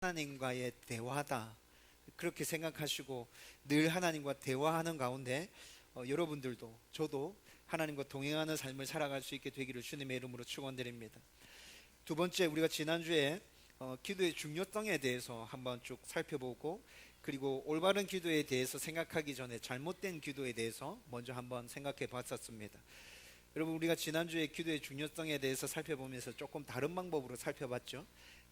하나님과의 대화다, 그렇게 생각하시고 늘 하나님과 대화하는 가운데 여러분들도 저도 하나님과 동행하는 삶을 살아갈 수 있게 되기를 주님의 이름으로 축원드립니다. 두 번째, 우리가 지난주에 기도의 중요성에 대해서 한번 쭉 살펴보고, 그리고 올바른 기도에 대해서 생각하기 전에 잘못된 기도에 대해서 먼저 한번 생각해 봤었습니다. 여러분, 우리가 지난주에 기도의 중요성에 대해서 살펴보면서 조금 다른 방법으로 살펴봤죠.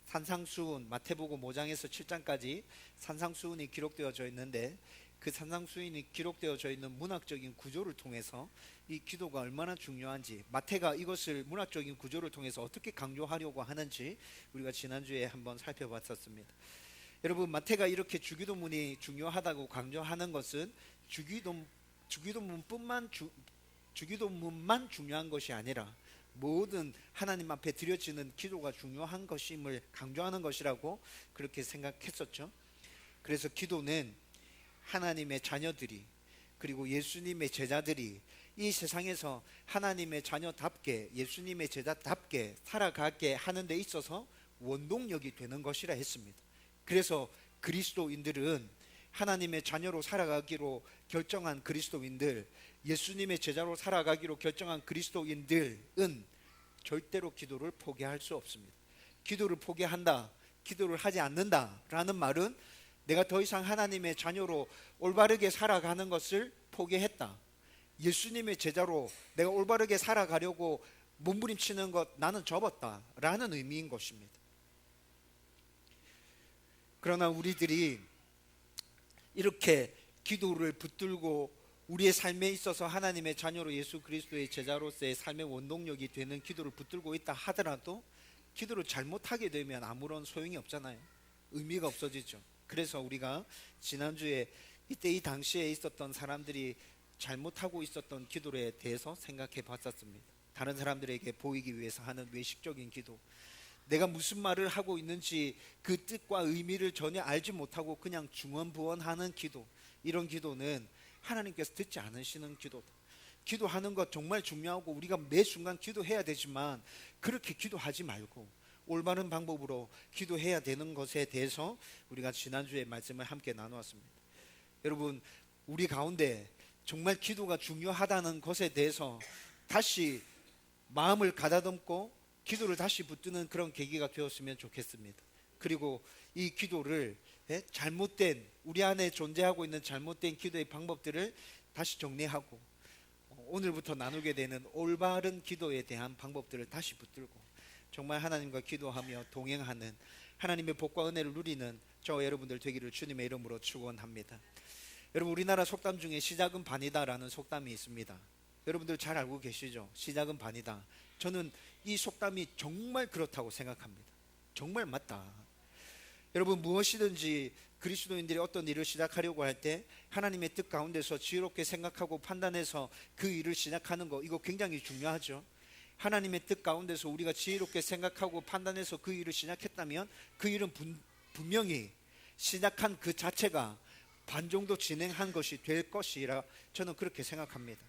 산상수훈, 마태복음 5장에서 7장까지 산상수훈이 기록되어져 있는데, 그 산상수훈이 기록되어져 있는 문학적인 구조를 통해서 이 기도가 얼마나 중요한지, 마태가 이것을 문학적인 구조를 통해서 어떻게 강조하려고 하는지 우리가 지난주에 한번 살펴봤었습니다. 여러분, 마태가 이렇게 주기도문이 중요하다고 강조하는 것은 주기도문만 중요한 것이 아니라 모든 하나님 앞에 드려지는 기도가 중요한 것임을 강조하는 것이라고 그렇게 생각했었죠. 그래서 기도는 하나님의 자녀들이, 그리고 예수님의 제자들이 이 세상에서 하나님의 자녀답게, 예수님의 제자답게 살아가게 하는 데 있어서 원동력이 되는 것이라 했습니다. 그래서 그리스도인들은, 하나님의 자녀로 살아가기로 결정한 그리스도인들, 예수님의 제자로 살아가기로 결정한 그리스도인들은 절대로 기도를 포기할 수 없습니다. 기도를 포기한다, 기도를 하지 않는다 라는 말은 내가 더 이상 하나님의 자녀로 올바르게 살아가는 것을 포기했다, 예수님의 제자로 내가 올바르게 살아가려고 몸부림치는 것 나는 접었다 라는 의미인 것입니다. 그러나 우리들이 이렇게 기도를 붙들고 우리의 삶에 있어서 하나님의 자녀로 예수 그리스도의 제자로서의 삶의 원동력이 되는 기도를 붙들고 있다 하더라도 기도를 잘못하게 되면 아무런 소용이 없잖아요. 의미가 없어지죠. 그래서 우리가 지난주에 이때 이 당시에 있었던 사람들이 잘못하고 있었던 기도에 대해서 생각해 봤었습니다. 다른 사람들에게 보이기 위해서 하는 외식적인 기도, 내가 무슨 말을 하고 있는지 그 뜻과 의미를 전혀 알지 못하고 그냥 중언부언하는 기도, 이런 기도는 하나님께서 듣지 않으시는 기도다. 기도하는 것 정말 중요하고 우리가 매 순간 기도해야 되지만 그렇게 기도하지 말고 올바른 방법으로 기도해야 되는 것에 대해서 우리가 지난주에 말씀을 함께 나누었습니다. 여러분, 우리 가운데 정말 기도가 중요하다는 것에 대해서 다시 마음을 가다듬고 기도를 다시 붙드는 그런 계기가 되었으면 좋겠습니다. 그리고 이 기도를 잘못된, 우리 안에 존재하고 있는 잘못된 기도의 방법들을 다시 정리하고 오늘부터 나누게 되는 올바른 기도에 대한 방법들을 다시 붙들고 정말 하나님과 기도하며 동행하는, 하나님의 복과 은혜를 누리는 저와 여러분들 되기를 주님의 이름으로 축원합니다. 여러분, 우리나라 속담 중에 시작은 반이다 라는 속담이 있습니다. 여러분들 잘 알고 계시죠? 시작은 반이다. 저는 이 속담이 정말 그렇다고 생각합니다. 정말 맞다. 여러분, 무엇이든지 그리스도인들이 어떤 일을 시작하려고 할 때 하나님의 뜻 가운데서 지혜롭게 생각하고 판단해서 그 일을 시작하는 거, 이거 굉장히 중요하죠. 하나님의 뜻 가운데서 우리가 지혜롭게 생각하고 판단해서 그 일을 시작했다면 그 일은 분명히 시작한 그 자체가 반 정도 진행한 것이 될 것이라 저는 그렇게 생각합니다.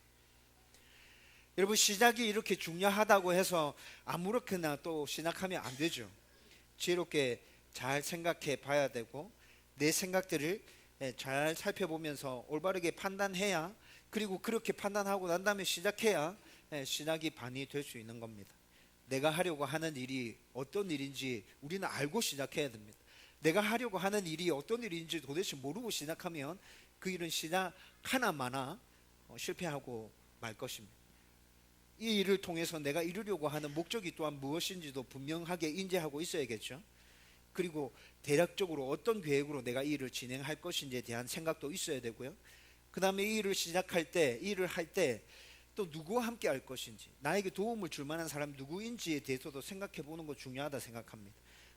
여러분, 시작이 이렇게 중요하다고 해서 아무렇게나 또 시작하면 안 되죠. 지혜롭게 잘 생각해 봐야 되고 내 생각들을 잘 살펴보면서 올바르게 판단해야, 그리고 그렇게 판단하고 난 다음에 시작해야 시작이 반이 될 수 있는 겁니다. 내가 하려고 하는 일이 어떤 일인지 우리는 알고 시작해야 됩니다. 내가 하려고 하는 일이 어떤 일인지 도대체 모르고 시작하면 그 일은 시작 하나마나 실패하고 말 것입니다. 이 일을 통해서 내가 이루려고 하는 목적이 또한 무엇인지도 분명하게 인지하고 있어야겠죠. 그리고 대략적으로 어떤 계획으로 내가 이 일을 진행할 것인지에 대한 생각도 있어야 되고요. 그 다음에 이 일을 시작할 때, 이 일을 할 때 또 누구와 함께 할 것인지, 나에게 도움을 줄 만한 사람 누구인지에 대해서도 생각해 보는 거 중요하다 생각합니다.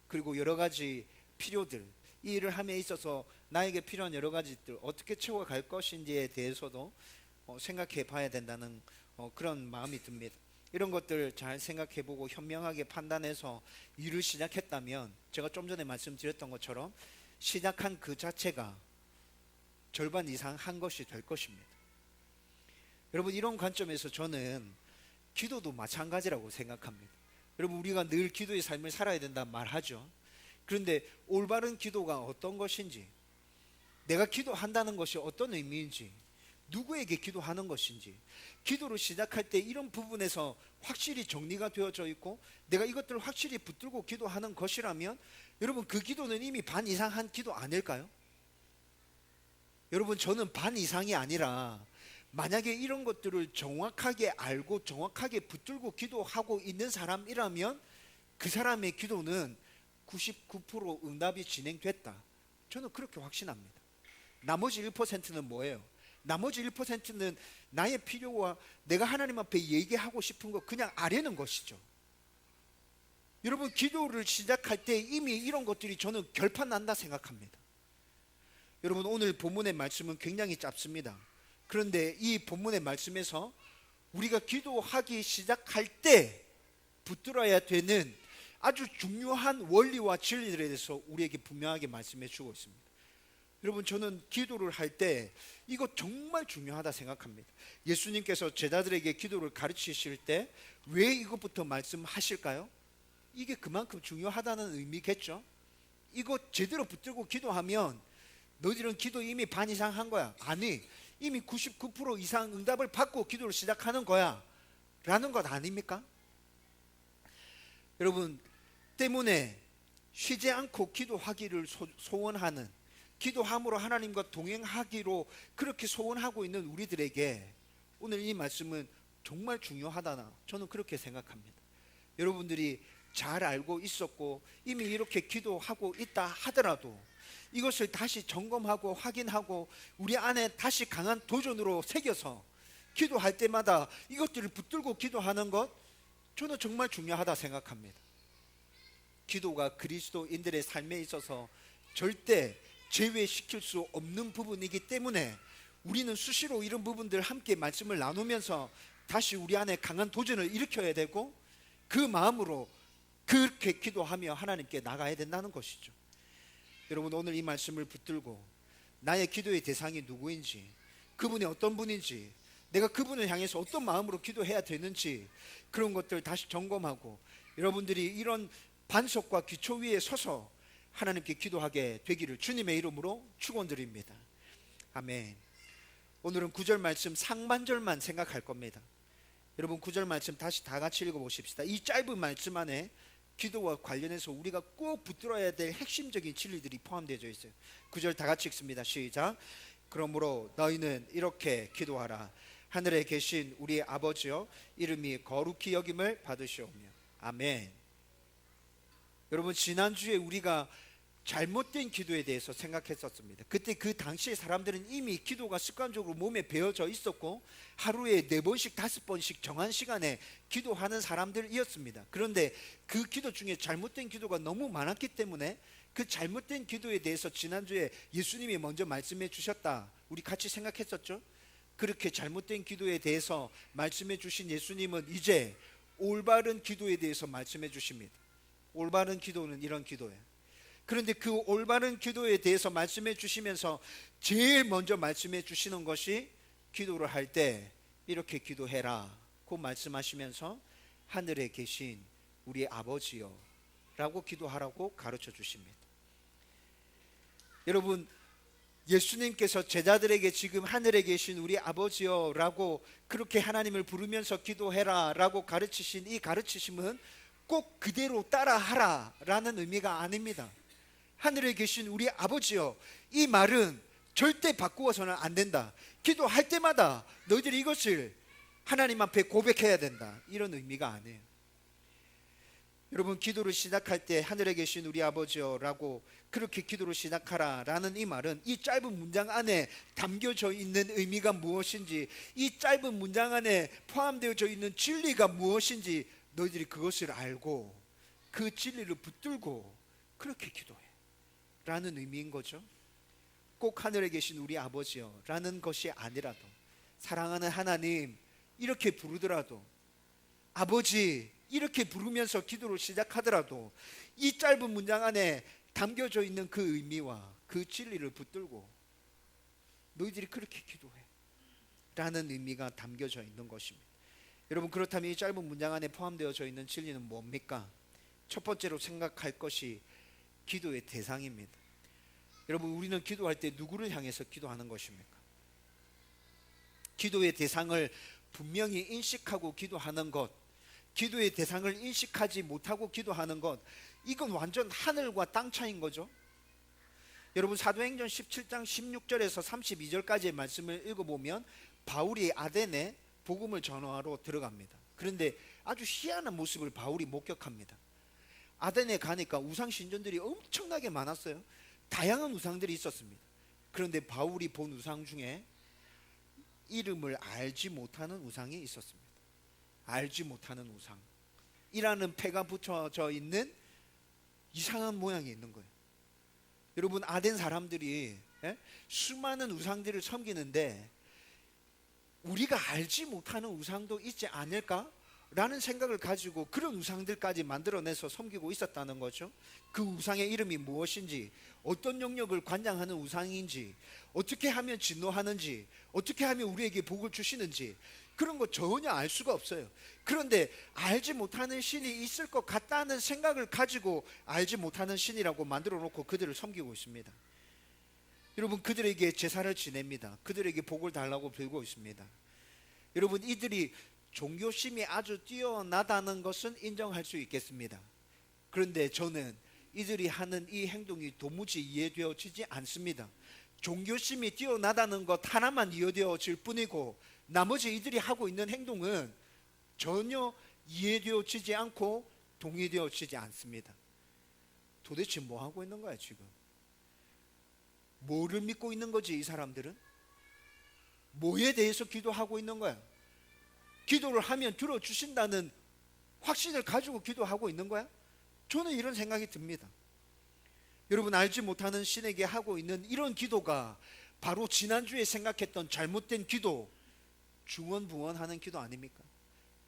그리고 여러 가지 필요들, 이 일을 함에 있어서 나에게 필요한 여러 가지들 어떻게 채워갈 것인지에 대해서도 생각해 봐야 된다는 그런 마음이 듭니다. 이런 것들 잘 생각해 보고 현명하게 판단해서 일을 시작했다면 제가 좀 전에 말씀드렸던 것처럼 시작한 그 자체가 절반 이상 한 것이 될 것입니다. 여러분, 이런 관점에서 저는 기도도 마찬가지라고 생각합니다. 여러분, 우리가 늘 기도의 삶을 살아야 된다 말하죠. 그런데 올바른 기도가 어떤 것인지, 내가 기도한다는 것이 어떤 의미인지, 누구에게 기도하는 것인지, 기도를 시작할 때 이런 부분에서 확실히 정리가 되어져 있고 내가 이것들을 확실히 붙들고 기도하는 것이라면 여러분, 그 기도는 이미 반 이상한 기도 아닐까요? 여러분, 저는 반 이상이 아니라 만약에 이런 것들을 정확하게 알고 정확하게 붙들고 기도하고 있는 사람이라면 그 사람의 기도는 99% 응답이 진행됐다, 저는 그렇게 확신합니다. 나머지 1%는 뭐예요? 나머지 1%는 나의 필요와 내가 하나님 앞에 얘기하고 싶은 거 그냥 아뢰는 것이죠. 여러분, 기도를 시작할 때 이미 이런 것들이 저는 결판 난다 생각합니다. 여러분, 오늘 본문의 말씀은 굉장히 짧습니다. 그런데 이 본문의 말씀에서 우리가 기도하기 시작할 때 붙들어야 되는 아주 중요한 원리와 진리들에 대해서 우리에게 분명하게 말씀해 주고 있습니다. 여러분, 저는 기도를 할 때 이거 정말 중요하다 생각합니다. 예수님께서 제자들에게 기도를 가르치실 때 왜 이것부터 말씀하실까요? 이게 그만큼 중요하다는 의미겠죠. 이거 제대로 붙들고 기도하면 너희들은 기도 이미 반 이상 한 거야. 아니, 이미 99% 이상 응답을 받고 기도를 시작하는 거야 라는 것 아닙니까? 여러분, 때문에 쉬지 않고 기도하기를 소원하는, 기도함으로 하나님과 동행하기로 그렇게 소원하고 있는 우리들에게 오늘 이 말씀은 정말 중요하다, 저는 그렇게 생각합니다. 여러분들이 잘 알고 있었고 이미 이렇게 기도하고 있다 하더라도 이것을 다시 점검하고 확인하고 우리 안에 다시 강한 도전으로 새겨서 기도할 때마다 이것들을 붙들고 기도하는 것, 저는 정말 중요하다 생각합니다. 기도가 그리스도인들의 삶에 있어서 절대 제외시킬 수 없는 부분이기 때문에 우리는 수시로 이런 부분들 함께 말씀을 나누면서 다시 우리 안에 강한 도전을 일으켜야 되고 그 마음으로 그렇게 기도하며 하나님께 나가야 된다는 것이죠. 여러분, 오늘 이 말씀을 붙들고 나의 기도의 대상이 누구인지, 그분이 어떤 분인지, 내가 그분을 향해서 어떤 마음으로 기도해야 되는지 그런 것들 다시 점검하고 여러분들이 이런 반석과 기초 위에 서서 하나님께 기도하게 되기를 주님의 이름으로 축원드립니다. 아멘. 오늘은 9절 말씀 상반절만 생각할 겁니다. 여러분, 9절 말씀 다시 다 같이 읽어보십시다. 이 짧은 말씀 안에 기도와 관련해서 우리가 꼭 붙들어야 될 핵심적인 진리들이 포함되어 있어요. 9절 다 같이 읽습니다. 시작. 그러므로 너희는 이렇게 기도하라. 하늘에 계신 우리 아버지여, 이름이 거룩히 여김을 받으시오며. 아멘. 여러분, 지난주에 우리가 잘못된 기도에 대해서 생각했었습니다. 그때 그 당시의 사람들은 이미 기도가 습관적으로 몸에 배어져 있었고 하루에 4번씩 5번씩 정한 시간에 기도하는 사람들이었습니다. 그런데 그 기도 중에 잘못된 기도가 너무 많았기 때문에 그 잘못된 기도에 대해서 지난주에 예수님이 먼저 말씀해 주셨다, 우리 같이 생각했었죠. 그렇게 잘못된 기도에 대해서 말씀해 주신 예수님은 이제 올바른 기도에 대해서 말씀해 주십니다. 올바른 기도는 이런 기도예요. 그런데 그 올바른 기도에 대해서 말씀해 주시면서 제일 먼저 말씀해 주시는 것이 기도를 할 때 이렇게 기도해라 고 말씀하시면서 하늘에 계신 우리 아버지여 라고 기도하라고 가르쳐 주십니다. 여러분, 예수님께서 제자들에게 지금 하늘에 계신 우리 아버지여 라고 그렇게 하나님을 부르면서 기도해라 라고 가르치신 이 가르치심은 꼭 그대로 따라하라 라는 의미가 아닙니다. 하늘에 계신 우리 아버지여, 이 말은 절대 바꾸어서는 안 된다. 기도할 때마다 너희들이 이것을 하나님 앞에 고백해야 된다, 이런 의미가 아니에요. 여러분, 기도를 시작할 때 하늘에 계신 우리 아버지여 라고 그렇게 기도를 시작하라 라는 이 말은 이 짧은 문장 안에 담겨져 있는 의미가 무엇인지, 이 짧은 문장 안에 포함되어져 있는 진리가 무엇인지 너희들이 그것을 알고 그 진리를 붙들고 그렇게 기도해 라는 의미인 거죠. 꼭 하늘에 계신 우리 아버지여 라는 것이 아니라도 사랑하는 하나님 이렇게 부르더라도, 아버지 이렇게 부르면서 기도를 시작하더라도 이 짧은 문장 안에 담겨져 있는 그 의미와 그 진리를 붙들고 너희들이 그렇게 기도해 라는 의미가 담겨져 있는 것입니다. 여러분, 그렇다면 이 짧은 문장 안에 포함되어져 있는 진리는 뭡니까? 첫 번째로 생각할 것이 기도의 대상입니다. 여러분, 우리는 기도할 때 누구를 향해서 기도하는 것입니까? 기도의 대상을 분명히 인식하고 기도하는 것, 기도의 대상을 인식하지 못하고 기도하는 것, 이건 완전 하늘과 땅 차이인 거죠. 여러분, 사도행전 17장 16절에서 32절까지의 말씀을 읽어보면 바울이 아덴에 복음을 전하러 들어갑니다. 그런데 아주 희한한 모습을 바울이 목격합니다. 아덴에 가니까 우상 신전들이 엄청나게 많았어요. 다양한 우상들이 있었습니다. 그런데 바울이 본 우상 중에 이름을 알지 못하는 우상이 있었습니다. 알지 못하는 우상이라는 패가 붙여져 있는 이상한 모양이 있는 거예요. 여러분, 아덴 사람들이 수많은 우상들을 섬기는데 우리가 알지 못하는 우상도 있지 않을까? 라는 생각을 가지고 그런 우상들까지 만들어내서 섬기고 있었다는 거죠. 그 우상의 이름이 무엇인지, 어떤 영역을 관장하는 우상인지, 어떻게 하면 진노하는지, 어떻게 하면 우리에게 복을 주시는지, 그런 거 전혀 알 수가 없어요. 그런데 알지 못하는 신이 있을 것 같다는 생각을 가지고 알지 못하는 신이라고 만들어 놓고 그들을 섬기고 있습니다. 여러분, 그들에게 제사를 지냅니다. 그들에게 복을 달라고 빌고 있습니다. 여러분, 이들이 종교심이 아주 뛰어나다는 것은 인정할 수 있겠습니다. 그런데 저는 이들이 하는 이 행동이 도무지 이해되어지지 않습니다. 종교심이 뛰어나다는 것 하나만 이해되어질 뿐이고 나머지 이들이 하고 있는 행동은 전혀 이해되어지지 않고 동의되어지지 않습니다. 도대체 뭐 하고 있는 거야 지금? 뭐를 믿고 있는 거지 이 사람들은? 뭐에 대해서 기도하고 있는 거야? 기도를 하면 들어주신다는 확신을 가지고 기도하고 있는 거야? 저는 이런 생각이 듭니다. 여러분, 알지 못하는 신에게 하고 있는 이런 기도가 바로 지난주에 생각했던 잘못된 기도, 중언부언하는 기도 아닙니까?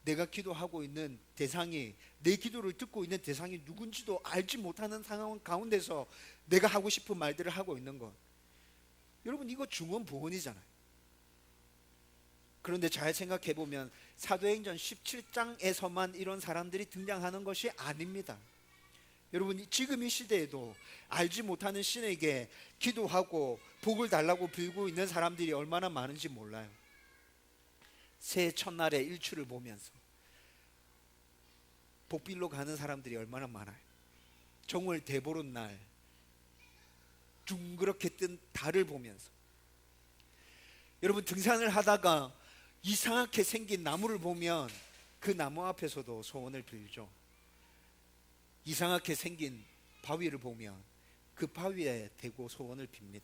내가 기도하고 있는 대상이, 내 기도를 듣고 있는 대상이 누군지도 알지 못하는 상황 가운데서 내가 하고 싶은 말들을 하고 있는 것, 여러분, 이거 중언부언이잖아요. 그런데 잘 생각해 보면 사도행전 17장에서만 이런 사람들이 등장하는 것이 아닙니다. 여러분, 지금 이 시대에도 알지 못하는 신에게 기도하고 복을 달라고 빌고 있는 사람들이 얼마나 많은지 몰라요. 새해 첫날의 일출을 보면서 복빌로 가는 사람들이 얼마나 많아요. 정월 대보름날 둥그렇게 뜬 달을 보면서, 여러분, 등산을 하다가 이상하게 생긴 나무를 보면 그 나무 앞에서도 소원을 빌죠. 이상하게 생긴 바위를 보면 그 바위에 대고 소원을 빕니다.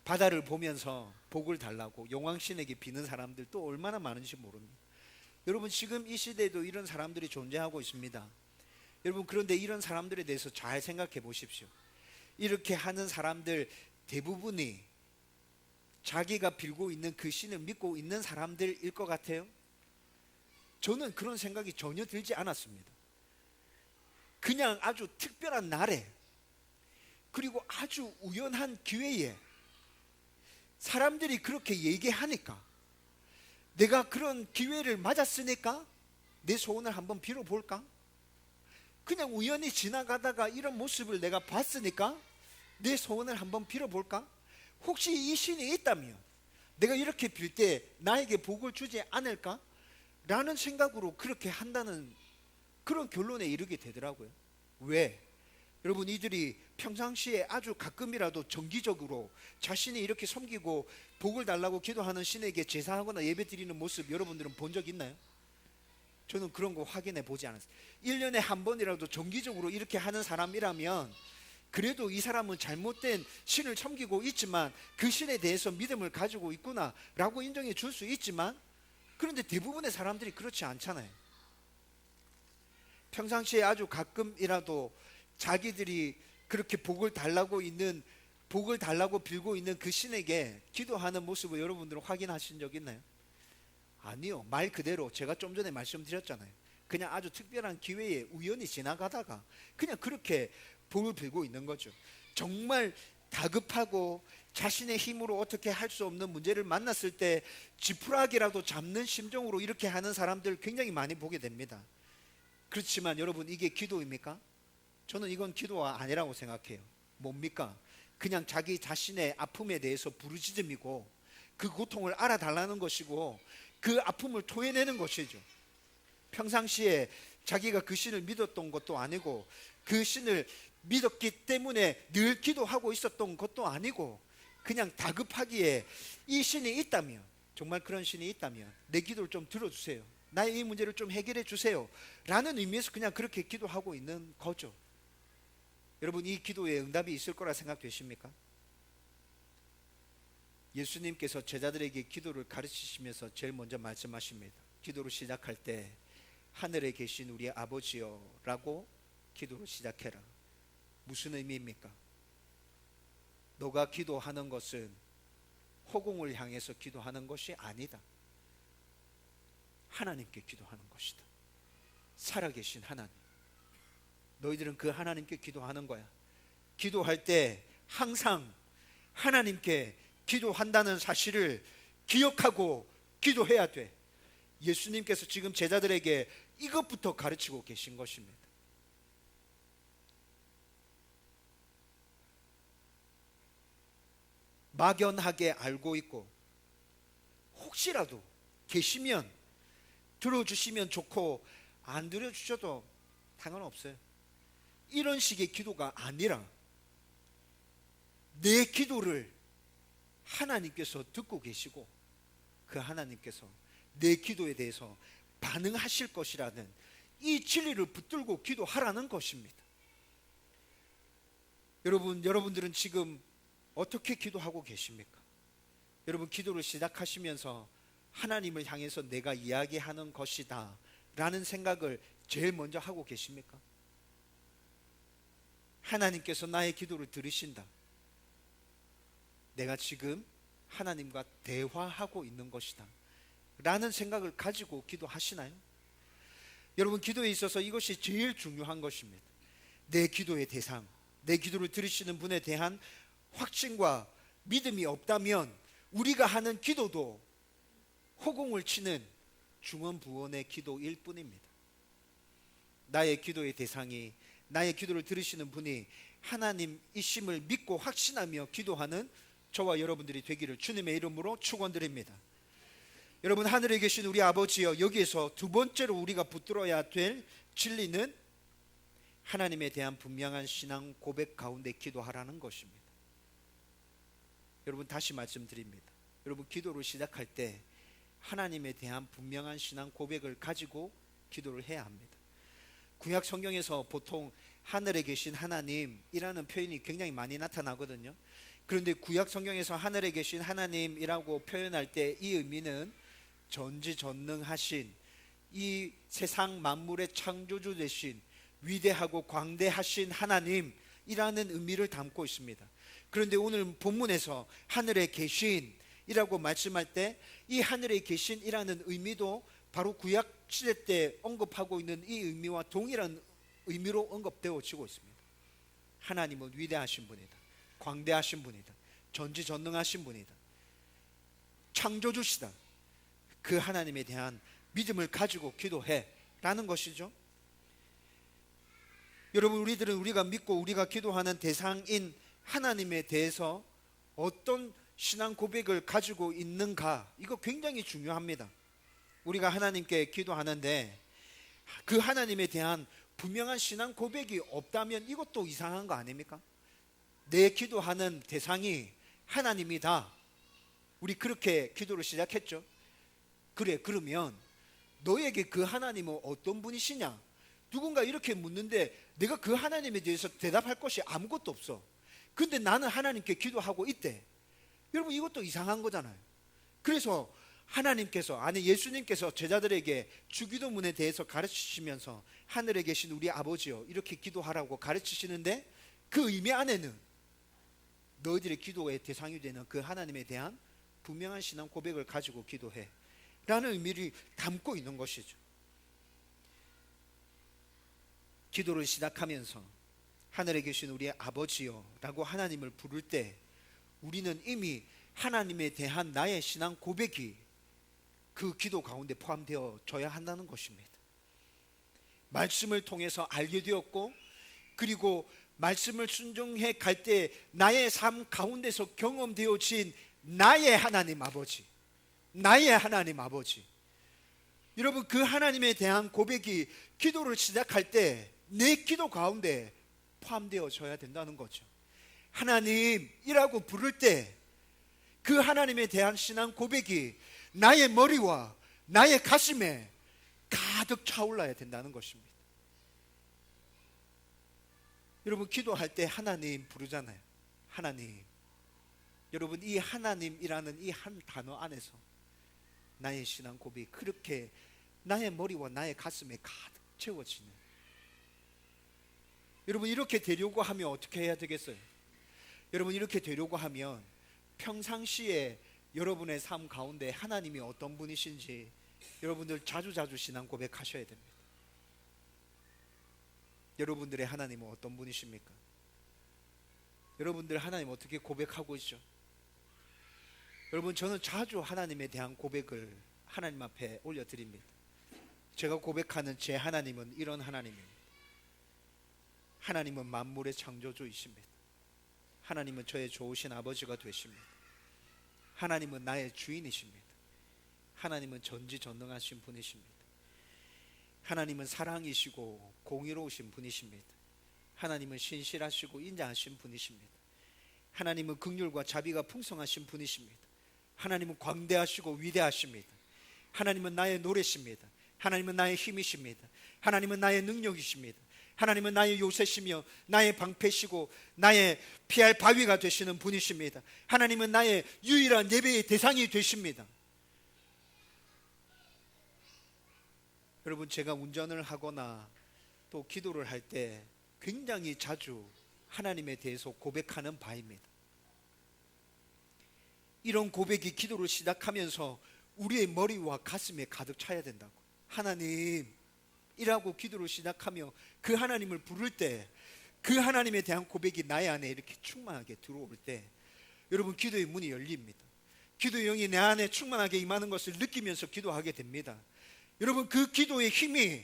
바다를 보면서 복을 달라고 용왕신에게 비는 사람들 또 얼마나 많은지 모릅니다. 여러분, 지금 이 시대에도 이런 사람들이 존재하고 있습니다. 여러분, 그런데 이런 사람들에 대해서 잘 생각해 보십시오. 이렇게 하는 사람들 대부분이 자기가 빌고 있는 그 신을 믿고 있는 사람들일 것 같아요? 저는 그런 생각이 전혀 들지 않았습니다. 그냥 아주 특별한 날에, 그리고 아주 우연한 기회에 사람들이 그렇게 얘기하니까, 내가 그런 기회를 맞았으니까 내 소원을 한번 빌어볼까? 그냥 우연히 지나가다가 이런 모습을 내가 봤으니까 내 소원을 한번 빌어볼까? 혹시 이 신이 있다면 내가 이렇게 빌 때 나에게 복을 주지 않을까? 라는 생각으로 그렇게 한다는 그런 결론에 이르게 되더라고요. 왜? 여러분, 이들이 평상시에 아주 가끔이라도 정기적으로 자신이 이렇게 섬기고 복을 달라고 기도하는 신에게 제사하거나 예배 드리는 모습 여러분들은 본 적 있나요? 저는 그런 거 확인해 보지 않았어요. 1년에 한 번이라도 정기적으로 이렇게 하는 사람이라면 그래도 이 사람은 잘못된 신을 섬기고 있지만 그 신에 대해서 믿음을 가지고 있구나 라고 인정해 줄 수 있지만, 그런데 대부분의 사람들이 그렇지 않잖아요. 평상시에 아주 가끔이라도 자기들이 그렇게 복을 달라고 빌고 있는 그 신에게 기도하는 모습을 여러분들은 확인하신 적 있나요? 아니요. 말 그대로 제가 좀 전에 말씀드렸잖아요. 그냥 아주 특별한 기회에 우연히 지나가다가 그냥 그렇게 복을 빌고 있는 거죠. 정말 다급하고 자신의 힘으로 어떻게 할 수 없는 문제를 만났을 때 지푸라기라도 잡는 심정으로 이렇게 하는 사람들 굉장히 많이 보게 됩니다. 그렇지만 여러분, 이게 기도입니까? 저는 이건 기도가 아니라고 생각해요. 뭡니까? 그냥 자기 자신의 아픔에 대해서 부르짖음이고 그 고통을 알아달라는 것이고 그 아픔을 토해내는 것이죠. 평상시에 자기가 그 신을 믿었던 것도 아니고 그 신을 믿었기 때문에 늘 기도하고 있었던 것도 아니고 그냥 다급하기에 이 신이 있다면, 정말 그런 신이 있다면 내 기도를 좀 들어주세요, 나의 이 문제를 좀 해결해 주세요 라는 의미에서 그냥 그렇게 기도하고 있는 거죠. 여러분, 이 기도에 응답이 있을 거라 생각되십니까? 예수님께서 제자들에게 기도를 가르치시면서 제일 먼저 말씀하십니다. 기도를 시작할 때 하늘에 계신 우리 아버지여 라고 기도를 시작해라. 무슨 의미입니까? 너가 기도하는 것은 허공을 향해서 기도하는 것이 아니다. 하나님께 기도하는 것이다. 살아계신 하나님, 너희들은 그 하나님께 기도하는 거야. 기도할 때 항상 하나님께 기도한다는 사실을 기억하고 기도해야 돼. 예수님께서 지금 제자들에게 이것부터 가르치고 계신 것입니다. 막연하게 알고 있고 혹시라도 계시면 들어주시면 좋고 안 들어주셔도 상관없어요. 이런 식의 기도가 아니라 내 기도를 하나님께서 듣고 계시고 그 하나님께서 내 기도에 대해서 반응하실 것이라는 이 진리를 붙들고 기도하라는 것입니다. 여러분들은 지금 어떻게 기도하고 계십니까? 여러분, 기도를 시작하시면서 하나님을 향해서 내가 이야기하는 것이다 라는 생각을 제일 먼저 하고 계십니까? 하나님께서 나의 기도를 들으신다, 내가 지금 하나님과 대화하고 있는 것이다 라는 생각을 가지고 기도하시나요? 여러분, 기도에 있어서 이것이 제일 중요한 것입니다. 내 기도의 대상, 내 기도를 들으시는 분에 대한 확신과 믿음이 없다면 우리가 하는 기도도 허공을 치는 중언부언의 기도일 뿐입니다. 나의 기도의 대상이, 나의 기도를 들으시는 분이 하나님이심을 믿고 확신하며 기도하는 저와 여러분들이 되기를 주님의 이름으로 축원드립니다. 여러분, 하늘에 계신 우리 아버지여, 여기에서 두 번째로 우리가 붙들어야 될 진리는 하나님에 대한 분명한 신앙 고백 가운데 기도하라는 것입니다. 여러분, 다시 말씀드립니다. 여러분, 기도를 시작할 때 하나님에 대한 분명한 신앙 고백을 가지고 기도를 해야 합니다. 구약 성경에서 보통 하늘에 계신 하나님이라는 표현이 굉장히 많이 나타나거든요. 그런데 구약 성경에서 하늘에 계신 하나님이라고 표현할 때 이 의미는 전지전능하신, 이 세상 만물의 창조주 되신 위대하고 광대하신 하나님이라는 의미를 담고 있습니다. 그런데 오늘 본문에서 하늘에 계신이라고 말씀할 때 이 하늘에 계신이라는 의미도 바로 구약 시대 때 언급하고 있는 이 의미와 동일한 의미로 언급되어지고 있습니다. 하나님은 위대하신 분이다, 광대하신 분이다, 전지전능하신 분이다, 창조주시다. 그 하나님에 대한 믿음을 가지고 기도해 라는 것이죠. 여러분, 우리가 믿고 우리가 기도하는 대상인 하나님에 대해서 어떤 신앙 고백을 가지고 있는가, 이거 굉장히 중요합니다. 우리가 하나님께 기도하는데 그 하나님에 대한 분명한 신앙 고백이 없다면 이것도 이상한 거 아닙니까? 내 기도하는 대상이 하나님이다, 우리 그렇게 기도를 시작했죠. 그래, 그러면 너에게 그 하나님은 어떤 분이시냐? 누군가 이렇게 묻는데 내가 그 하나님에 대해서 대답할 것이 아무것도 없어. 근데 나는 하나님께 기도하고 있대. 여러분, 이것도 이상한 거잖아요. 그래서 하나님께서, 아니 예수님께서 제자들에게 주기도문에 대해서 가르치시면서 하늘에 계신 우리 아버지여 이렇게 기도하라고 가르치시는데 그 의미 안에는 너희들의 기도의 대상이 되는 그 하나님에 대한 분명한 신앙 고백을 가지고 기도해 라는 의미를 담고 있는 것이죠. 기도를 시작하면서 하늘에 계신 우리 아버지여 라고 하나님을 부를 때 우리는 이미 하나님에 대한 나의 신앙 고백이 그 기도 가운데 포함되어져야 한다는 것입니다. 말씀을 통해서 알게 되었고 그리고 말씀을 순종해 갈 때 나의 삶 가운데서 경험되어진 나의 하나님 아버지, 나의 하나님 아버지. 여러분, 그 하나님에 대한 고백이 기도를 시작할 때 내 기도 가운데 포함되어져야 된다는 거죠. 하나님이라고 부를 때 그 하나님에 대한 신앙 고백이 나의 머리와 나의 가슴에 가득 차올라야 된다는 것입니다. 여러분, 기도할 때 하나님 부르잖아요. 하나님. 여러분, 이 하나님이라는 이 한 단어 안에서 나의 신앙 고백이 그렇게 나의 머리와 나의 가슴에 가득 채워지는, 여러분, 이렇게 되려고 하면 어떻게 해야 되겠어요? 여러분, 이렇게 되려고 하면 평상시에 여러분의 삶 가운데 하나님이 어떤 분이신지 여러분들 자주자주 신앙 고백하셔야 됩니다. 여러분들의 하나님은 어떤 분이십니까? 여러분들 하나님 어떻게 고백하고 있죠? 여러분, 저는 자주 하나님에 대한 고백을 하나님 앞에 올려드립니다. 제가 고백하는 제 하나님은 이런 하나님입니다. 하나님은 만물의 창조주이십니다. 하나님은 저의 좋으신 아버지가 되십니다. 하나님은 나의 주인이십니다. 하나님은 전지전능하신 분이십니다. 하나님은 사랑이시고 공의로우신 분이십니다. 하나님은 신실하시고 인자하신 분이십니다. 하나님은 긍휼과 자비가 풍성하신 분이십니다. 하나님은 광대하시고 위대하십니다. 하나님은 나의 노래십니다. 하나님은 나의 힘이십니다. 하나님은 나의 능력이십니다. 하나님은 나의 요새시며 나의 방패시고 나의 피할 바위가 되시는 분이십니다. 하나님은 나의 유일한 예배의 대상이 되십니다. 여러분, 제가 운전을 하거나 또 기도를 할 때 굉장히 자주 하나님에 대해서 고백하는 바입니다. 이런 고백이 기도를 시작하면서 우리의 머리와 가슴에 가득 차야 된다고. 하나님이라고 기도를 시작하며 그 하나님을 부를 때 그 하나님에 대한 고백이 나의 안에 이렇게 충만하게 들어올 때 여러분, 기도의 문이 열립니다. 기도의 영이 내 안에 충만하게 임하는 것을 느끼면서 기도하게 됩니다. 여러분, 그 기도의 힘이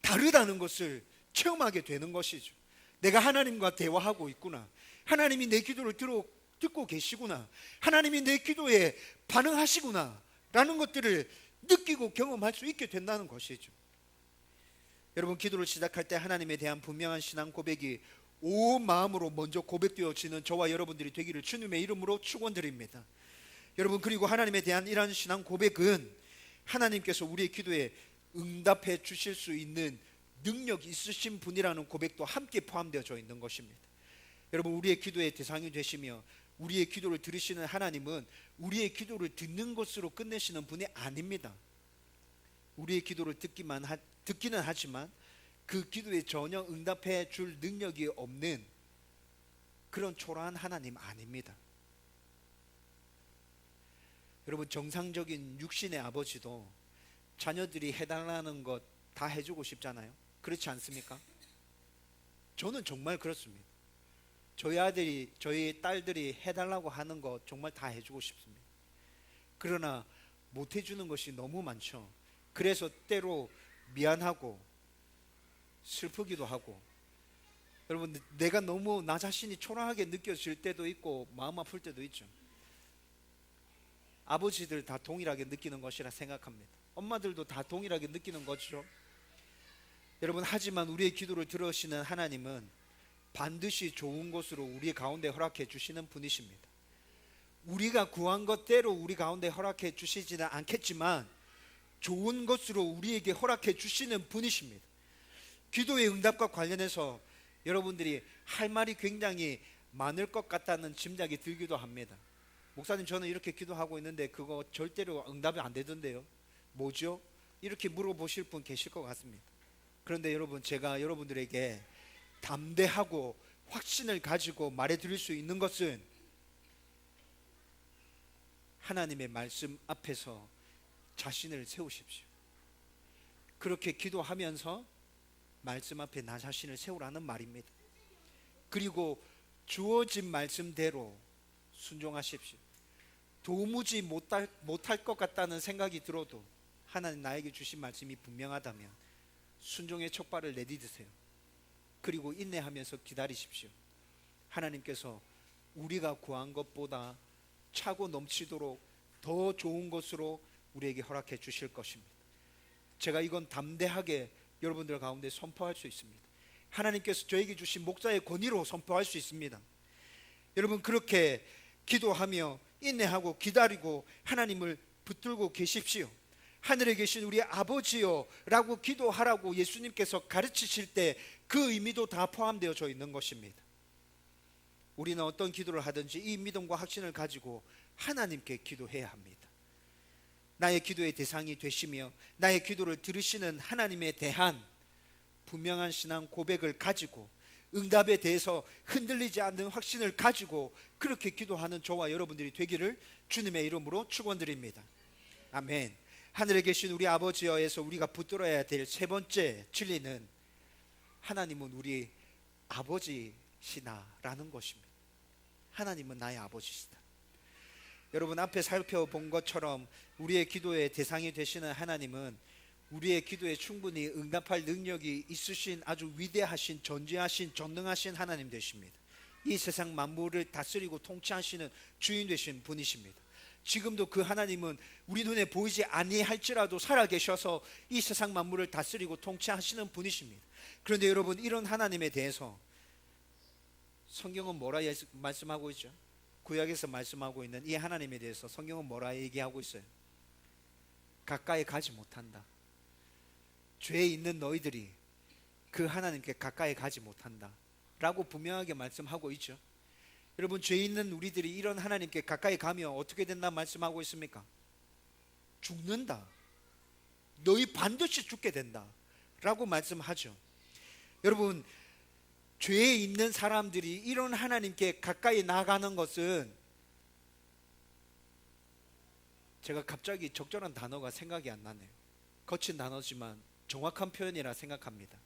다르다는 것을 체험하게 되는 것이죠. 내가 하나님과 대화하고 있구나. 하나님이 내 기도를 듣고 계시구나. 하나님이 내 기도에 반응하시구나 라는 것들을 느끼고 경험할 수 있게 된다는 것이죠. 여러분, 기도를 시작할 때 하나님에 대한 분명한 신앙 고백이 온 마음으로 먼저 고백되어지는 저와 여러분들이 되기를 주님의 이름으로 축원드립니다. 여러분, 그리고 하나님에 대한 이러한 신앙 고백은 하나님께서 우리의 기도에 응답해 주실 수 있는 능력 있으신 분이라는 고백도 함께 포함되어져 있는 것입니다. 여러분, 우리의 기도의 대상이 되시며 우리의 기도를 들으시는 하나님은 우리의 기도를 듣는 것으로 끝내시는 분이 아닙니다. 우리의 기도를 듣기는 하지만 그 기도에 전혀 응답해 줄 능력이 없는 그런 초라한 하나님 아닙니다. 여러분, 정상적인 육신의 아버지도 자녀들이 해달라는 것 다 해주고 싶잖아요. 그렇지 않습니까? 저는 정말 그렇습니다. 저희 아들이, 저희 딸들이 해달라고 하는 것 정말 다 해주고 싶습니다. 그러나 못 해주는 것이 너무 많죠. 그래서 때로 미안하고 슬프기도 하고, 여러분, 내가 너무 나 자신이 초라하게 느껴질 때도 있고 마음 아플 때도 있죠. 아버지들 다 동일하게 느끼는 것이라 생각합니다. 엄마들도 다 동일하게 느끼는 거죠. 여러분, 하지만 우리의 기도를 들으시는 하나님은 반드시 좋은 것으로 우리 가운데 허락해 주시는 분이십니다. 우리가 구한 것대로 우리 가운데 허락해 주시지는 않겠지만 좋은 것으로 우리에게 허락해 주시는 분이십니다. 기도의 응답과 관련해서 여러분들이 할 말이 굉장히 많을 것 같다는 짐작이 들기도 합니다. 목사님, 저는 이렇게 기도하고 있는데 그거 절대로 응답이 안 되던데요. 뭐죠? 이렇게 물어보실 분 계실 것 같습니다. 그런데 여러분, 제가 여러분들에게 담대하고 확신을 가지고 말해드릴 수 있는 것은 하나님의 말씀 앞에서 자신을 세우십시오. 그렇게 기도하면서 말씀 앞에 나 자신을 세우라는 말입니다. 그리고 주어진 말씀대로 순종하십시오. 도무지 못할 것 같다는 생각이 들어도 하나님 나에게 주신 말씀이 분명하다면 순종의 촉발을 내딛으세요. 그리고 인내하면서 기다리십시오. 하나님께서 우리가 구한 것보다 차고 넘치도록 더 좋은 것으로 우리에게 허락해 주실 것입니다. 제가 이건 담대하게 여러분들 가운데 선포할 수 있습니다. 하나님께서 저에게 주신 목자의 권위로 선포할 수 있습니다. 여러분, 그렇게 기도하며 인내하고 기다리고 하나님을 붙들고 계십시오. 하늘에 계신 우리 아버지요 라고 기도하라고 예수님께서 가르치실 때 그 의미도 다 포함되어져 있는 것입니다. 우리는 어떤 기도를 하든지 이 믿음과 확신을 가지고 하나님께 기도해야 합니다. 나의 기도의 대상이 되시며 나의 기도를 들으시는 하나님에 대한 분명한 신앙 고백을 가지고 응답에 대해서 흔들리지 않는 확신을 가지고 그렇게 기도하는 저와 여러분들이 되기를 주님의 이름으로 축원드립니다. 아멘. 하늘에 계신 우리 아버지여에서 우리가 붙들어야 될 세 번째 진리는 하나님은 우리 아버지시나라는 것입니다. 하나님은 나의 아버지시다. 여러분, 앞에 살펴본 것처럼 우리의 기도의 대상이 되시는 하나님은 우리의 기도에 충분히 응답할 능력이 있으신 아주 위대하신 전지하신 전능하신 하나님 되십니다. 이 세상 만물을 다스리고 통치하시는 주인 되신 분이십니다. 지금도 그 하나님은 우리 눈에 보이지 아니할지라도 살아계셔서 이 세상 만물을 다스리고 통치하시는 분이십니다. 그런데 여러분, 이런 하나님에 대해서 성경은 뭐라 말씀하고 있죠? 구약에서 말씀하고 있는 이 하나님에 대해서 성경은 뭐라 얘기하고 있어요? 가까이 가지 못한다. 죄에 있는 너희들이 그 하나님께 가까이 가지 못한다 라고 분명하게 말씀하고 있죠. 여러분, 죄 있는 우리들이 이런 하나님께 가까이 가면 어떻게 된다 말씀하고 있습니까? 죽는다. 너희 반드시 죽게 된다 라고 말씀하죠. 여러분, 죄에 있는 사람들이 이런 하나님께 가까이 나가는 것은, 제가 갑자기 적절한 단어가 생각이 안 나네요. 거친 단어지만 정확한 표현이라 생각합니다.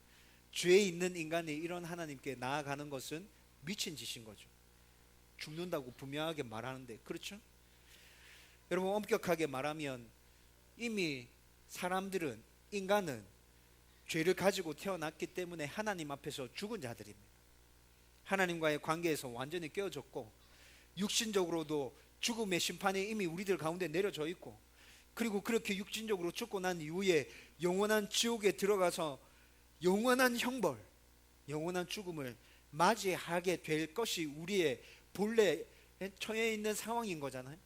죄에 있는 인간이 이런 하나님께 나아가는 것은 미친 짓인 거죠. 죽는다고 분명하게 말하는데, 그렇죠? 여러분, 엄격하게 말하면 이미 사람들은, 인간은 죄를 가지고 태어났기 때문에 하나님 앞에서 죽은 자들입니다. 하나님과의 관계에서 완전히 깨어졌고 육신적으로도 죽음의 심판이 이미 우리들 가운데 내려져 있고, 그리고 그렇게 육신적으로 죽고 난 이후에 영원한 지옥에 들어가서 영원한 형벌, 영원한 죽음을 맞이하게 될 것이 우리의 본래 처해 있는 상황인 거잖아요.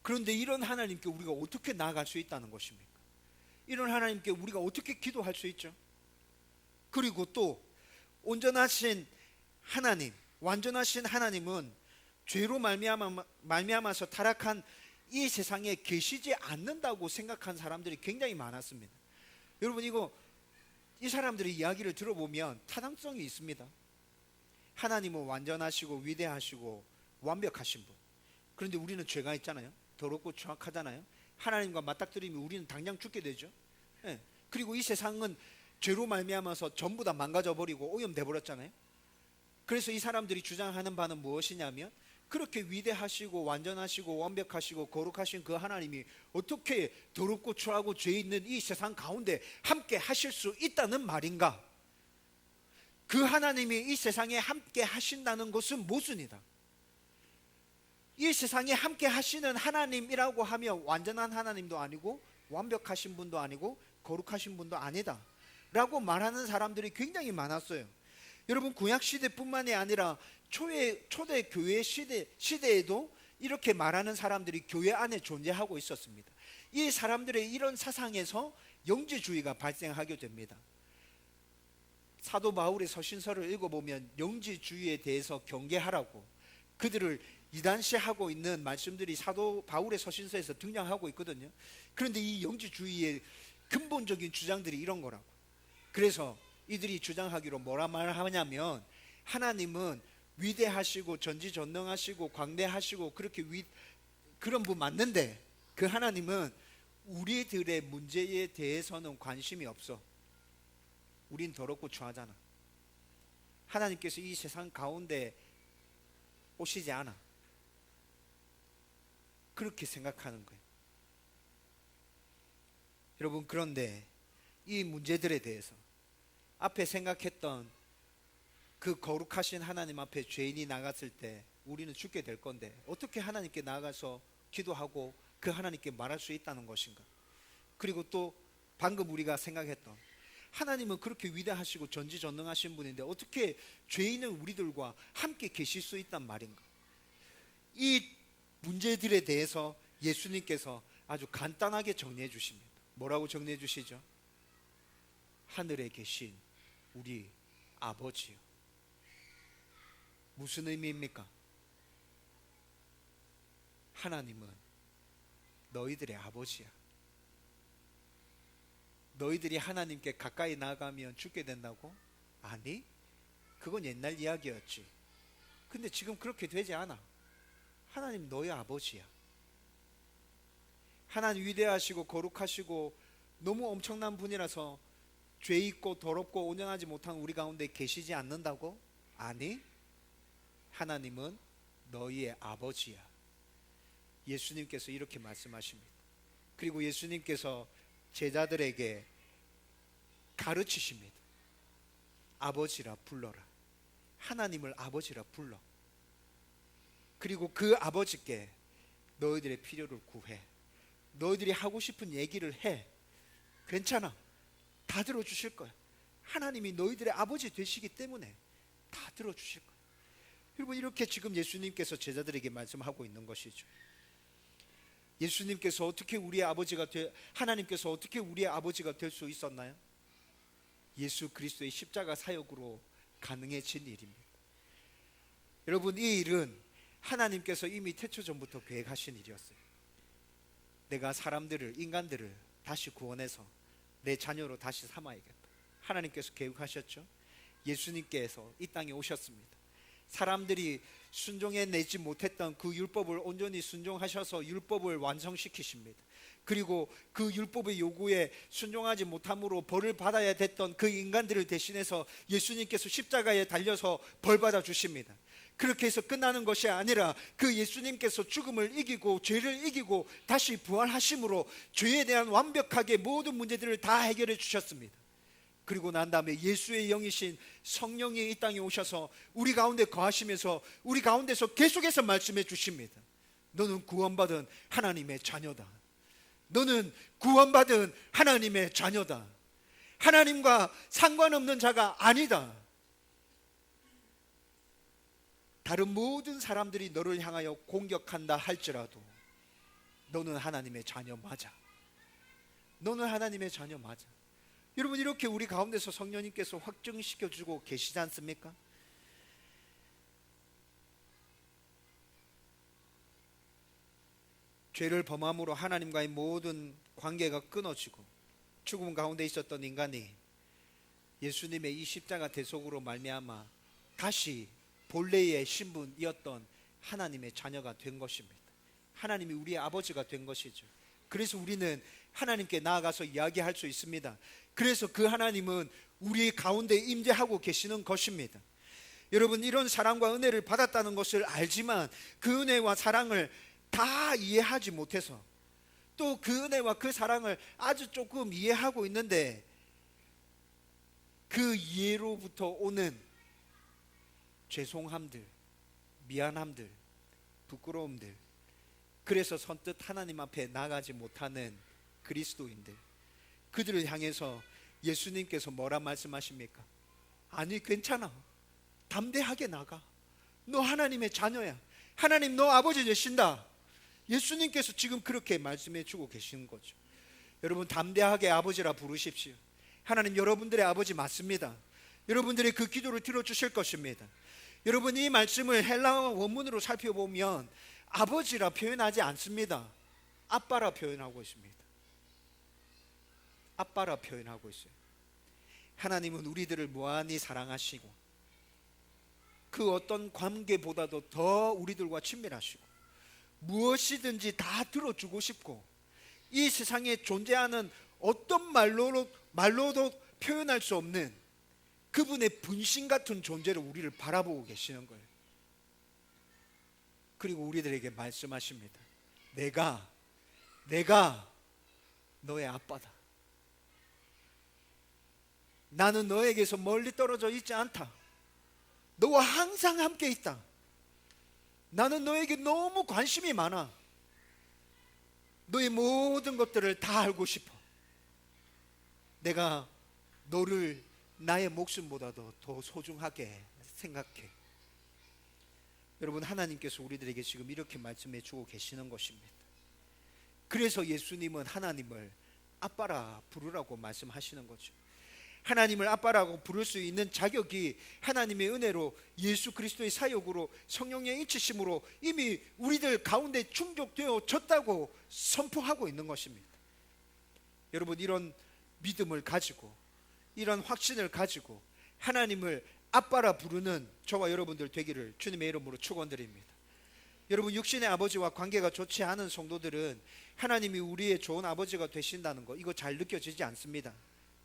그런데 이런 하나님께 우리가 어떻게 나아갈 수 있다는 것입니까? 이런 하나님께 우리가 어떻게 기도할 수 있죠? 그리고 또 온전하신 하나님, 완전하신 하나님은 죄로 말미암아서 타락한 이 세상에 계시지 않는다고 생각한 사람들이 굉장히 많았습니다. 여러분, 이 사람들의 이야기를 들어보면 타당성이 있습니다. 하나님은 완전하시고 위대하시고 완벽하신 분. 그런데 우리는 죄가 있잖아요. 더럽고 추악하잖아요. 하나님과 맞닥뜨리면 우리는 당장 죽게 되죠. 예. 그리고 이 세상은 죄로 말미암아서 전부 다 망가져 버리고 오염돼 버렸잖아요. 그래서 이 사람들이 주장하는 바는 무엇이냐면, 그렇게 위대하시고 완전하시고 완벽하시고 거룩하신 그 하나님이 어떻게 더럽고 추하고 죄 있는 이 세상 가운데 함께 하실 수 있다는 말인가? 그 하나님이 이 세상에 함께 하신다는 것은 모순이다. 이 세상에 함께 하시는 하나님이라고 하면 완전한 하나님도 아니고 완벽하신 분도 아니고 거룩하신 분도 아니다 라고 말하는 사람들이 굉장히 많았어요. 여러분, 구약시대뿐만이 아니라 초대 교회 시대에도 이렇게 말하는 사람들이 교회 안에 존재하고 있었습니다. 이 사람들의 이런 사상에서 영지주의가 발생하게 됩니다. 사도 바울의 서신서를 읽어보면 영지주의에 대해서 경계하라고 그들을 이단시하고 있는 말씀들이 사도 바울의 서신서에서 등장하고 있거든요. 그런데 이 영지주의의 근본적인 주장들이 이런 거라고. 그래서 이들이 주장하기로 뭐라 말하냐면, 하나님은 위대하시고 전지전능하시고 광대하시고 그런 분 맞는데 그 하나님은 우리들의 문제에 대해서는 관심이 없어. 우린 더럽고 추하잖아. 하나님께서 이 세상 가운데 오시지 않아. 그렇게 생각하는 거예요. 여러분, 그런데 이 문제들에 대해서 앞에 생각했던 그 거룩하신 하나님 앞에 죄인이 나갔을 때 우리는 죽게 될 건데 어떻게 하나님께 나가서 기도하고 그 하나님께 말할 수 있다는 것인가? 그리고 또 방금 우리가 생각했던 하나님은 그렇게 위대하시고 전지전능하신 분인데 어떻게 죄인은 우리들과 함께 계실 수 있단 말인가? 이 문제들에 대해서 예수님께서 아주 간단하게 정리해 주십니다. 뭐라고 정리해 주시죠? 하늘에 계신 우리 아버지요. 무슨 의미입니까? 하나님은 너희들의 아버지야. 너희들이 하나님께 가까이 나가면 죽게 된다고? 아니, 그건 옛날 이야기였지. 근데 지금 그렇게 되지 않아. 하나님 너희 아버지야. 하나님 위대하시고 거룩하시고 너무 엄청난 분이라서 죄 있고 더럽고 온전하지 못한 우리 가운데 계시지 않는다고? 아니, 하나님은 너희의 아버지야. 예수님께서 이렇게 말씀하십니다. 그리고 예수님께서 제자들에게 가르치십니다. 아버지라 불러라. 하나님을 아버지라 불러. 그리고 그 아버지께 너희들의 필요를 구해. 너희들이 하고 싶은 얘기를 해. 괜찮아. 다 들어주실 거야. 하나님이 너희들의 아버지 되시기 때문에 다 들어주실 거야. 여러분, 이렇게 지금 예수님께서 제자들에게 말씀하고 있는 것이죠. 예수님께서 어떻게 우리의 아버지가 하나님께서 어떻게 우리의 아버지가 될 수 있었나요? 예수 그리스도의 십자가 사역으로 가능해진 일입니다. 여러분, 이 일은 하나님께서 이미 태초 전부터 계획하신 일이었어요. 내가 사람들을, 인간들을 다시 구원해서 내 자녀로 다시 삼아야겠다. 하나님께서 계획하셨죠. 예수님께서 이 땅에 오셨습니다. 사람들이 순종해내지 못했던 그 율법을 온전히 순종하셔서 율법을 완성시키십니다. 그리고 그 율법의 요구에 순종하지 못함으로 벌을 받아야 됐던 그 인간들을 대신해서 예수님께서 십자가에 달려서 벌 받아 주십니다. 그렇게 해서 끝나는 것이 아니라 그 예수님께서 죽음을 이기고 죄를 이기고 다시 부활하심으로 죄에 대한 완벽하게 모든 문제들을 다 해결해 주셨습니다. 그리고 난 다음에 예수의 영이신 성령이 이 땅에 오셔서 우리 가운데 거하시면서 우리 가운데서 계속해서 말씀해 주십니다. 너는 구원받은 하나님의 자녀다. 너는 구원받은 하나님의 자녀다. 하나님과 상관없는 자가 아니다. 다른 모든 사람들이 너를 향하여 공격한다 할지라도 너는 하나님의 자녀 맞아. 너는 하나님의 자녀 맞아. 여러분, 이렇게 우리 가운데서 성령님께서 확증시켜주고 계시지 않습니까? 죄를 범함으로 하나님과의 모든 관계가 끊어지고 죽음 가운데 있었던 인간이 예수님의 이 십자가 대속으로 말미암아 다시 본래의 신분이었던 하나님의 자녀가 된 것입니다. 하나님이 우리의 아버지가 된 것이죠. 그래서 우리는 하나님께 나아가서 이야기할 수 있습니다. 그래서 그 하나님은 우리 가운데 임재하고 계시는 것입니다. 여러분, 이런 사랑과 은혜를 받았다는 것을 알지만 그 은혜와 사랑을 다 이해하지 못해서 또 그 은혜와 그 사랑을 아주 조금 이해하고 있는데 그 이해로부터 오는 죄송함들, 미안함들, 부끄러움들, 그래서 선뜻 하나님 앞에 나가지 못하는 그리스도인들, 그들을 향해서 예수님께서 뭐라 말씀하십니까? 아니, 괜찮아. 담대하게 나가. 너 하나님의 자녀야. 하나님 너 아버지 되신다. 예수님께서 지금 그렇게 말씀해 주고 계시는 거죠. 여러분, 담대하게 아버지라 부르십시오. 하나님 여러분들의 아버지 맞습니다. 여러분들의 그 기도를 들어주실 것입니다. 여러분, 이 말씀을 헬라어 원문으로 살펴보면 아버지라 표현하지 않습니다. 아빠라 표현하고 있습니다. 아빠라 표현하고 있어요. 하나님은 우리들을 무한히 사랑하시고 그 어떤 관계보다도 더 우리들과 친밀하시고 무엇이든지 다 들어주고 싶고 이 세상에 존재하는 어떤 말로도 표현할 수 없는 그분의 분신 같은 존재로 우리를 바라보고 계시는 거예요. 그리고 우리들에게 말씀하십니다. 내가 너의 아빠다. 나는 너에게서 멀리 떨어져 있지 않다. 너와 항상 함께 있다. 나는 너에게 너무 관심이 많아. 너의 모든 것들을 다 알고 싶어. 내가 너를 나의 목숨보다도 더 소중하게 생각해. 여러분, 하나님께서 우리들에게 지금 이렇게 말씀해 주고 계시는 것입니다. 그래서 예수님은 하나님을 아빠라 부르라고 말씀하시는 거죠. 하나님을 아빠라고 부를 수 있는 자격이 하나님의 은혜로 예수 그리스도의 사역으로 성령의 인치심으로 이미 우리들 가운데 충족되어졌다고 선포하고 있는 것입니다. 여러분, 이런 믿음을 가지고 이런 확신을 가지고 하나님을 아빠라 부르는 저와 여러분들 되기를 주님의 이름으로 축원드립니다. 여러분, 육신의 아버지와 관계가 좋지 않은 성도들은 하나님이 우리의 좋은 아버지가 되신다는 거, 이거 잘 느껴지지 않습니다.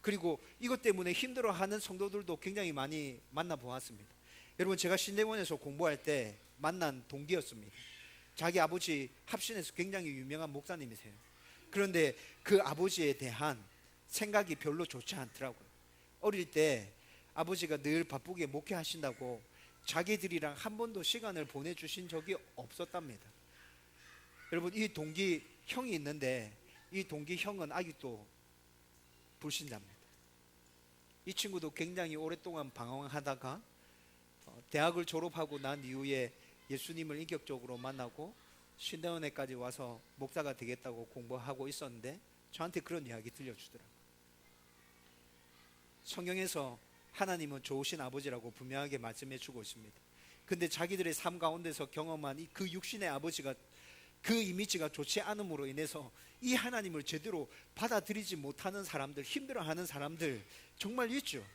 그리고 이것 때문에 힘들어하는 성도들도 굉장히 많이 만나보았습니다. 여러분, 제가 신대원에서 공부할 때 만난 동기였습니다. 자기 아버지 합신에서 굉장히 유명한 목사님이세요. 그런데 그 아버지에 대한 생각이 별로 좋지 않더라고요. 어릴 때 아버지가 늘 바쁘게 목회하신다고 자기들이랑 한 번도 시간을 보내주신 적이 없었답니다. 여러분, 이 동기 형이 있는데 이 동기 형은 아직도 불신자입니다. 이 친구도 굉장히 오랫동안 방황하다가 대학을 졸업하고 난 이후에 예수님을 인격적으로 만나고 신대원회까지 와서 목사가 되겠다고 공부하고 있었는데 저한테 그런 이야기 들려주더라고요. 성경에서 하나님은 좋으신 아버지라고 분명하게 말씀해 주고 있습니다. 근데 자기들의 삶 가운데서 경험한 그 육신의 아버지가, 그 이미지가 좋지 않음으로 인해서 이 하나님을 제대로 받아들이지 못하는 사람들, 힘들어하는 사람들 정말 있죠.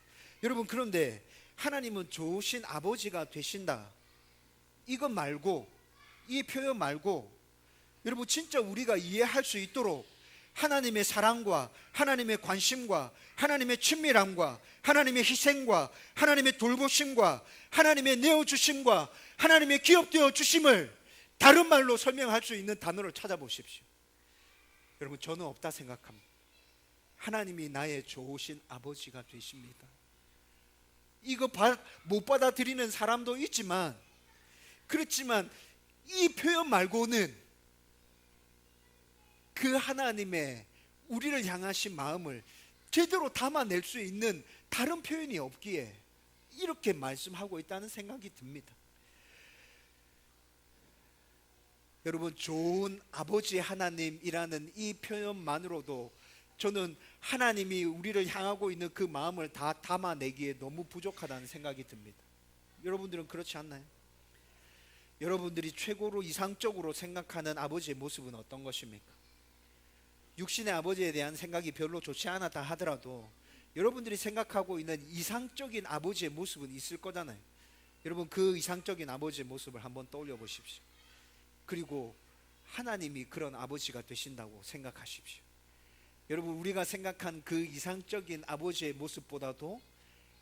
여러분, 그런데 하나님은 좋으신 아버지가 되신다, 이것 말고, 이 표현 말고, 여러분 진짜 우리가 이해할 수 있도록 하나님의 사랑과 하나님의 관심과 하나님의 친밀함과 하나님의 희생과 하나님의 돌보심과 하나님의 내어주심과 하나님의 기업되어 주심을 다른 말로 설명할 수 있는 단어를 찾아보십시오. 여러분, 저는 없다 생각합니다. 하나님이 나의 좋으신 아버지가 되십니다. 이거 못 받아들이는 사람도 있지만, 그렇지만 이 표현 말고는 그 하나님의 우리를 향하신 마음을 제대로 담아낼 수 있는 다른 표현이 없기에 이렇게 말씀하고 있다는 생각이 듭니다. 여러분, 좋은 아버지 하나님이라는 이 표현만으로도 저는 하나님이 우리를 향하고 있는 그 마음을 다 담아내기에 너무 부족하다는 생각이 듭니다. 여러분들은 그렇지 않나요? 여러분들이 최고로 이상적으로 생각하는 아버지의 모습은 어떤 것입니까? 육신의 아버지에 대한 생각이 별로 좋지 않았다 하더라도 여러분들이 생각하고 있는 이상적인 아버지의 모습은 있을 거잖아요. 여러분, 그 이상적인 아버지의 모습을 한번 떠올려 보십시오. 그리고 하나님이 그런 아버지가 되신다고 생각하십시오. 여러분, 우리가 생각한 그 이상적인 아버지의 모습보다도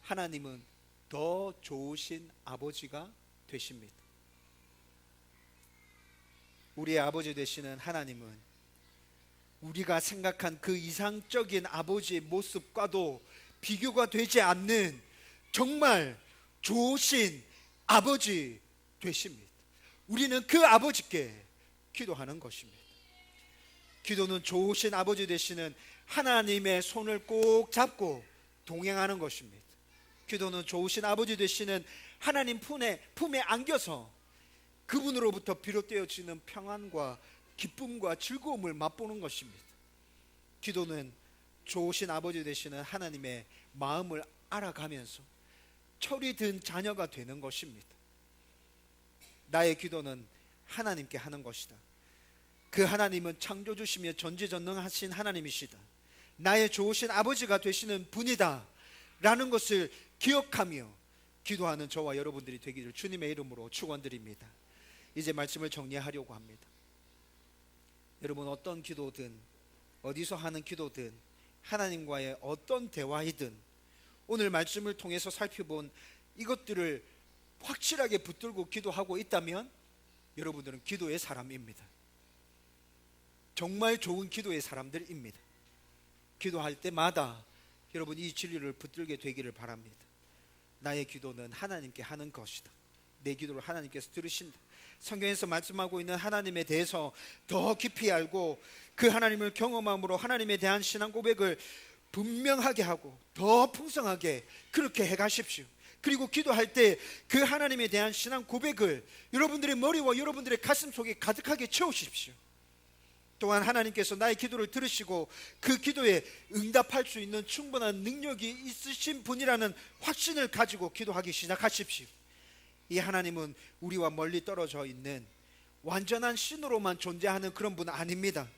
하나님은 더 좋으신 아버지가 되십니다. 우리의 아버지 되시는 하나님은 우리가 생각한 그 이상적인 아버지의 모습과도 비교가 되지 않는 정말 좋으신 아버지 되십니다. 우리는 그 아버지께 기도하는 것입니다. 기도는 좋으신 아버지 되시는 하나님의 손을 꼭 잡고 동행하는 것입니다. 기도는 좋으신 아버지 되시는 하나님 품에 안겨서 그분으로부터 비롯되어지는 평안과 기쁨과 즐거움을 맛보는 것입니다. 기도는 좋으신 아버지 되시는 하나님의 마음을 알아가면서 철이 든 자녀가 되는 것입니다. 나의 기도는 하나님께 하는 것이다. 그 하나님은 창조주시며 전지전능하신 하나님이시다. 나의 좋으신 아버지가 되시는 분이다 라는 것을 기억하며 기도하는 저와 여러분들이 되기를 주님의 이름으로 축원드립니다. 이제 말씀을 정리하려고 합니다. 여러분, 어떤 기도든 어디서 하는 기도든 하나님과의 어떤 대화이든 오늘 말씀을 통해서 살펴본 이것들을 확실하게 붙들고 기도하고 있다면 여러분들은 기도의 사람입니다. 정말 좋은 기도의 사람들입니다. 기도할 때마다 여러분, 이 진리를 붙들게 되기를 바랍니다. 나의 기도는 하나님께 하는 것이다. 내 기도를 하나님께서 들으신다. 성경에서 말씀하고 있는 하나님에 대해서 더 깊이 알고 그 하나님을 경험함으로 하나님에 대한 신앙 고백을 분명하게 하고 더 풍성하게 그렇게 해가십시오. 그리고 기도할 때 그 하나님에 대한 신앙 고백을 여러분들의 머리와 여러분들의 가슴 속에 가득하게 채우십시오. 또한 하나님께서 나의 기도를 들으시고 그 기도에 응답할 수 있는 충분한 능력이 있으신 분이라는 확신을 가지고 기도하기 시작하십시오. 이 하나님은 우리와 멀리 떨어져 있는 완전한 신으로만 존재하는 그런 분 아닙니다.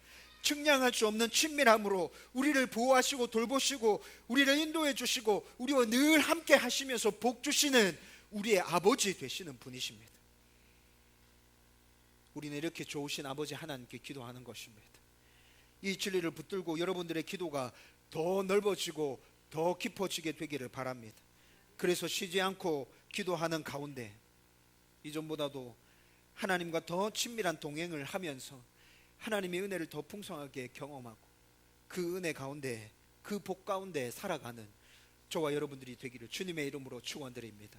측량할 수 없는 친밀함으로 우리를 보호하시고 돌보시고 우리를 인도해 주시고 우리와 늘 함께 하시면서 복 주시는 우리의 아버지 되시는 분이십니다. 우리는 이렇게 좋으신 아버지 하나님께 기도하는 것입니다. 이 진리를 붙들고 여러분들의 기도가 더 넓어지고 더 깊어지게 되기를 바랍니다. 그래서 쉬지 않고 기도하는 가운데 이전보다도 하나님과 더 친밀한 동행을 하면서 하나님의 은혜를 더 풍성하게 경험하고 그 은혜 가운데, 그 복 가운데 살아가는 저와 여러분들이 되기를 주님의 이름으로 축원드립니다.